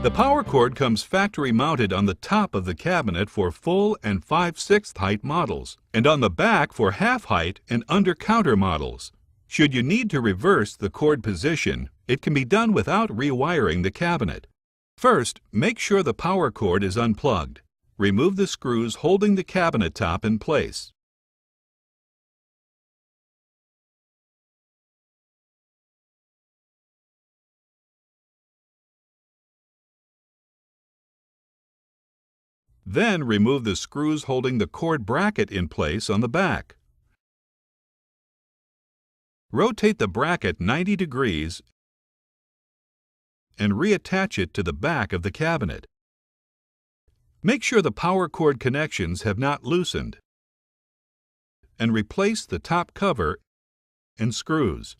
The power cord comes factory mounted on the top of the cabinet for full and 5/6 height models, and on the back for half height and under counter models. Should you need to reverse the cord position, it can be done without rewiring the cabinet. First, make sure the power cord is unplugged. Remove the screws holding the cabinet top in place. Then remove the screws holding the cord bracket in place on the back. Rotate the bracket 90 degrees and reattach it to the back of the cabinet. Make sure the power cord connections have not loosened, and replace the top cover and screws.